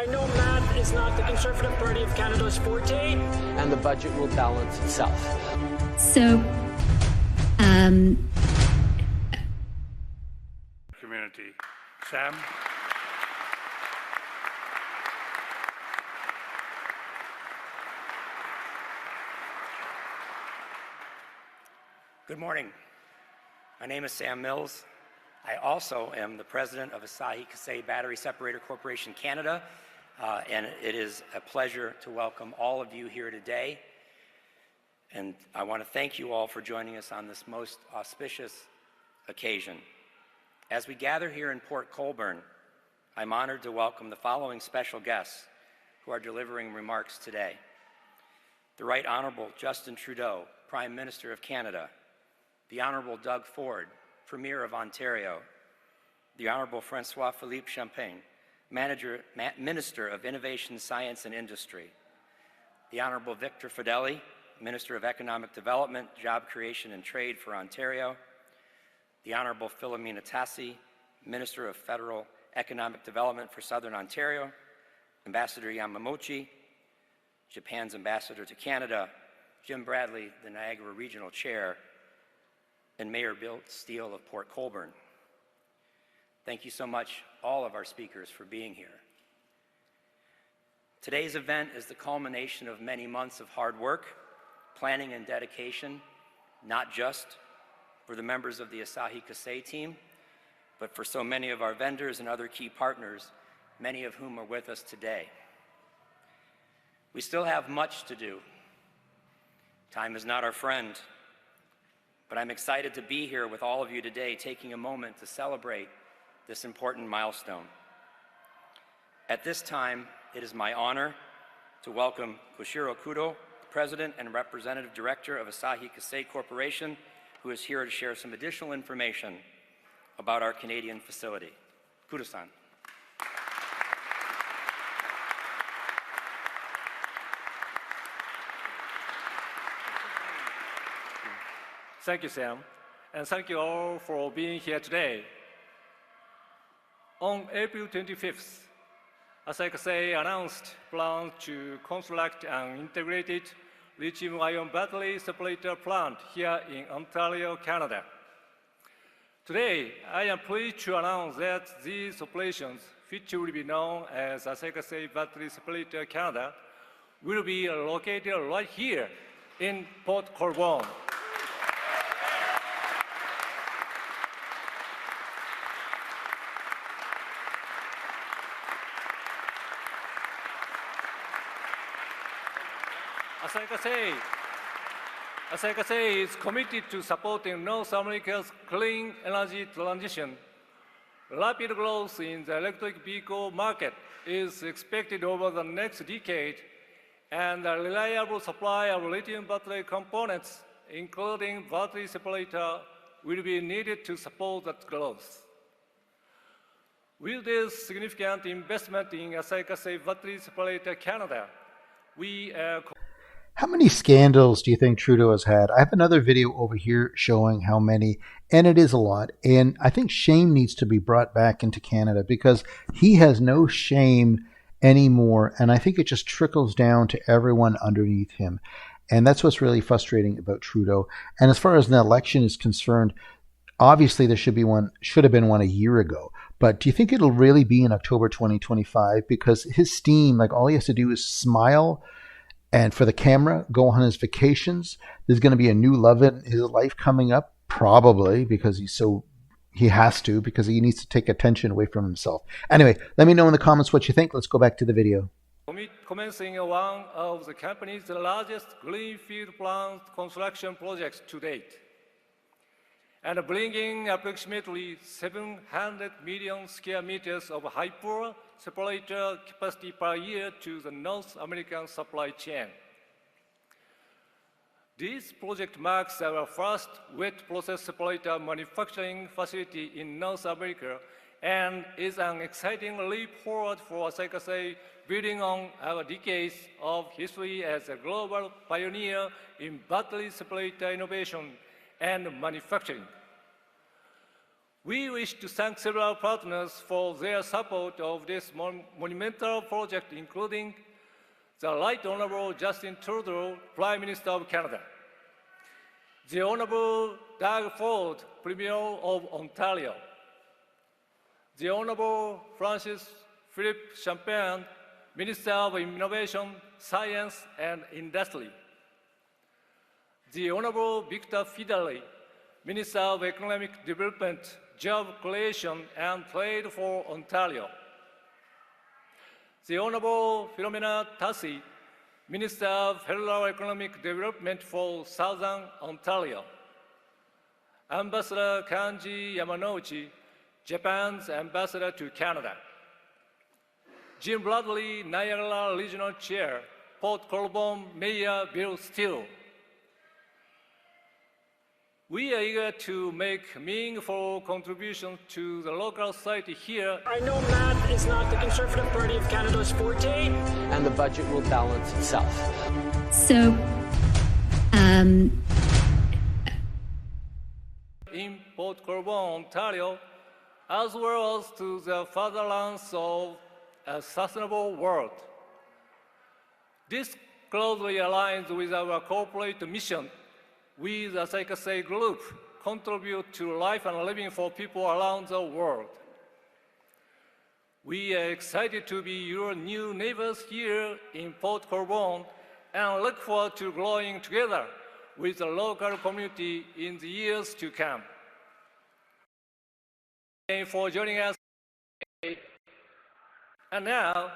I know math is not the Conservative Party of Canada's forte. And the budget will balance itself. So, Community. Sam? Good morning. My name is Sam Mills. I also am the president of Asahi Kasei Battery Separator Corporation Canada, and it is a pleasure to welcome all of you here today. And I want to thank you all for joining us on this most auspicious occasion. As we gather here in Port Colborne, I'm honored to welcome the following special guests who are delivering remarks today. The Right Honorable Justin Trudeau, Prime Minister of Canada, the Honorable Doug Ford, Premier of Ontario, the Honorable François-Philippe Champagne, Minister of Innovation, Science and Industry, the Honorable Victor Fedeli, Minister of Economic Development, Job Creation and Trade for Ontario, the Honorable Philomena Tassi, Minister of Federal Economic Development for Southern Ontario, Ambassador Yamamochi, Japan's Ambassador to Canada, Jim Bradley, the Niagara Regional Chair, and Mayor Bill Steele of Port Colborne. Thank you so much, all of our speakers, for being here. Today's event is the culmination of many months of hard work, planning and dedication, not just for the members of the Asahi Kasei team, but for so many of our vendors and other key partners, many of whom are with us today. We still have much to do. Time is not our friend, but I'm excited to be here with all of you today, taking a moment to celebrate this important milestone. At this time, it is my honor to welcome Koshiro Kudo, President and Representative Director of Asahi Kasei Corporation, who is here to share some additional information about our Canadian facility. Kudo-san. Thank you, Sam, and thank you all for being here today. On April 25th, Asahi Kasei announced plans to construct an integrated lithium-ion battery separator plant here in Ontario, Canada. Today, I am pleased to announce that these operations, which will be known as Asahi Kasei Battery Separator Canada, will be located right here in Port Colborne. Asahi Kasei is committed to supporting North America's clean energy transition. Rapid growth in the electric vehicle market is expected over the next decade, and a reliable supply of lithium battery components, including battery separator, will be needed to support that growth. With this significant investment in Asahi Kasei Battery Separator Canada, we are... How many scandals do you think Trudeau has had? I have another video over here showing how many, and it is a lot. And I think shame needs to be brought back into Canada because he has no shame anymore. And I think it just trickles down to everyone underneath him. And that's what's really frustrating about Trudeau. And as far as an election is concerned, obviously there should have been one a year ago. But do you think it'll really be in October 2025? Because his steam, like all he has to do is smile and for the camera, go on his vacations. There's going to be a new love in his life coming up, probably, because he has to, because he needs to take attention away from himself. Anyway, let me know in the comments what you think. Let's go back to the video. Commencing one of the company's largest greenfield plant construction projects to date, and bringing approximately 700 million square meters of high-power separator capacity per year to the North American supply chain. This project marks our first wet process separator manufacturing facility in North America and is an exciting leap forward for Asahi Kasei, building on our decades of history as a global pioneer in battery separator innovation and manufacturing. We wish to thank several partners for their support of this monumental project, including the Right Honourable Justin Trudeau, Prime Minister of Canada, the Honourable Doug Ford, Premier of Ontario, the Honourable Francis Philippe Champagne, Minister of Innovation, Science and Industry, the Honourable Victor Fedeli, Minister of Economic Development, Job Creation and Trade for Ontario, the Honourable Philomena Tassi, Minister of Federal Economic Development for Southern Ontario, Ambassador Kanji Yamanouchi, Japan's Ambassador to Canada, Jim Bradley, Niagara Regional Chair, Port Colborne Mayor Bill Steele. We are eager to make meaningful contributions to the local society here. I know math is not the Conservative Party of Canada's forte. And the budget will balance itself. So, in Port Colborne, Ontario, as well as to the fatherlands of a sustainable world. This closely aligns with our corporate mission with the Asahi Group, contribute to life and living for people around the world. We are excited to be your new neighbors here in Port Colborne and look forward to growing together with the local community in the years to come. Thank you for joining us today. And now,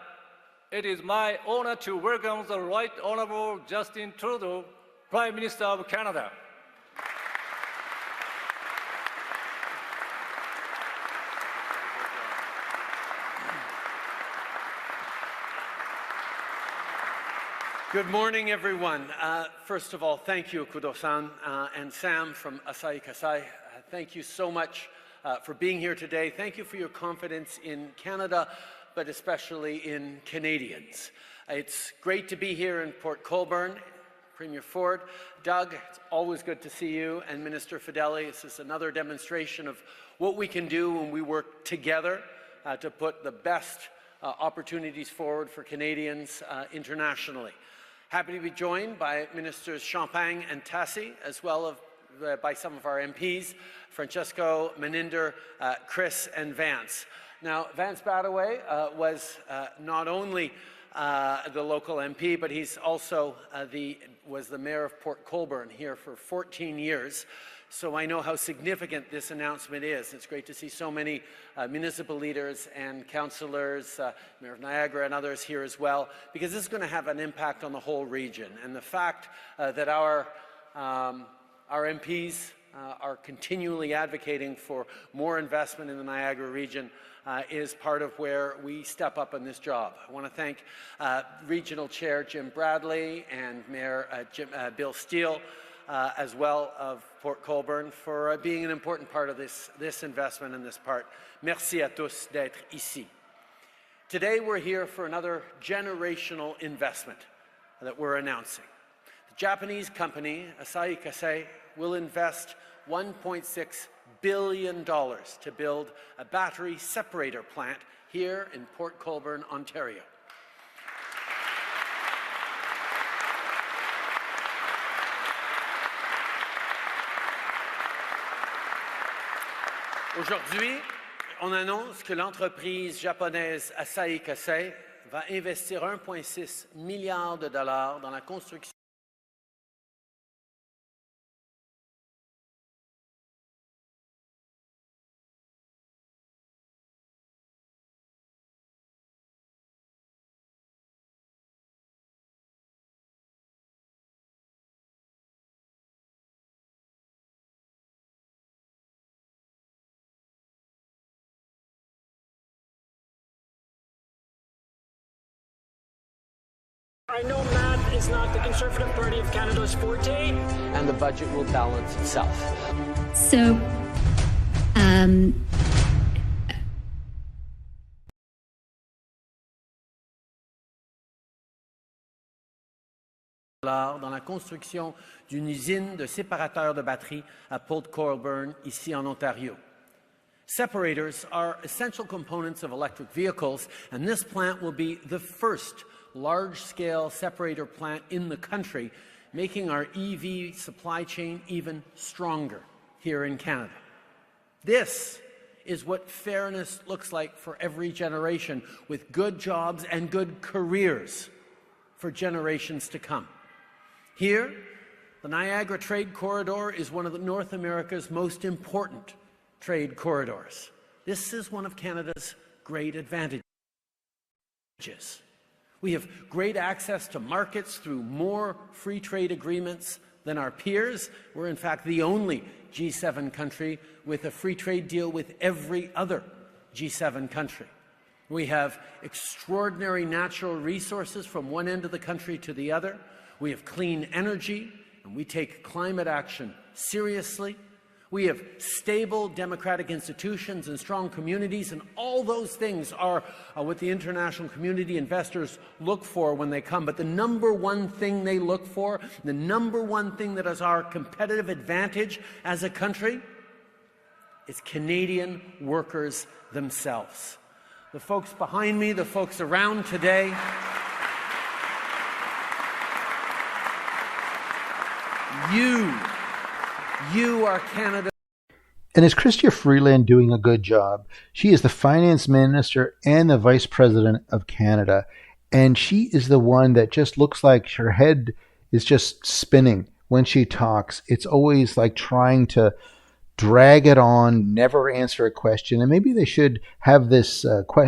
it is my honor to welcome the Right Honourable Justin Trudeau, Prime Minister of Canada. Good morning, everyone. First of all, thank you, Kudo-san and Sam from Asahi Kasei. Thank you so much for being here today. Thank you for your confidence in Canada, but especially in Canadians. It's great to be here in Port Colborne. Premier Ford, Doug, it's always good to see you, and Minister Fedeli. This is another demonstration of what we can do when we work together to put the best opportunities forward for Canadians internationally. Happy to be joined by Ministers Champagne and Tassi, as well as by some of our MPs, Francesco, Meninder, Chris, and Vance. Now, Vance Badaway was not only the local MP, but he's also was the mayor of Port Colborne here for 14 years. So I know how significant this announcement is. It's great to see so many municipal leaders and councillors, Mayor of Niagara and others here as well, because this is going to have an impact on the whole region. And the fact that our MPs are continually advocating for more investment in the Niagara region is part of where we step up in this job. I want to thank Regional Chair Jim Bradley and Mayor Bill Steele, as well of Port Colborne, for being an important part of this investment in this part. Merci à tous d'être ici. Today we're here for another generational investment that we're announcing. The Japanese company, Asahi Kasei, will invest $1.6 billion to build a battery separator plant here in Port Colborne, Ontario. Aujourd'hui, on annonce que l'entreprise japonaise Asahi Kasei va investir 1,6 milliard de dollars dans la construction I know math is not the Conservative Party of Canada's forte. And the budget will balance itself. so, dans la construction d'une usine de séparateurs de batteries à Port Colborne, ici en Ontario. Separators are essential components of electric vehicles, and this plant will be the first large-scale separator plant in the country, making our EV supply chain even stronger here in Canada. This is what fairness looks like for every generation, with good jobs and good careers for generations to come. Here, the Niagara Trade Corridor is one of North America's most important trade corridors. This is one of Canada's great advantages. We have great access to markets through more free trade agreements than our peers. We're in fact the only G7 country with a free trade deal with every other G7 country. We have extraordinary natural resources from one end of the country to the other. We have clean energy, and we take climate action seriously. We have stable democratic institutions and strong communities, and all those things are what the international community investors look for when they come. But the number one thing they look for, the number one thing that is our competitive advantage as a country, is Canadian workers themselves. The folks behind me, the folks around today, you are Canada. And is Chrystia Freeland doing a good job? She is the finance minister and the vice president of Canada. And she is the one that just looks like her head is just spinning when she talks. It's always like trying to drag it on, never answer a question. And maybe they should have this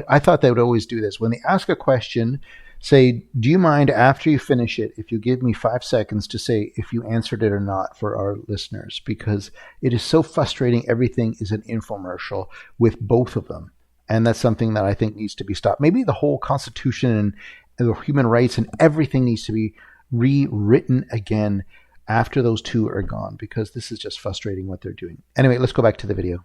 I thought they would always do this. When they ask a question, say, do you mind after you finish it if you give me 5 seconds to say if you answered it or not for our listeners? Because it is so frustrating. Everything is an infomercial with both of them. And that's something that I think needs to be stopped. Maybe the whole Constitution and the human rights and everything needs to be rewritten again after those two are gone, because this is just frustrating what they're doing. Anyway, let's go back to the video.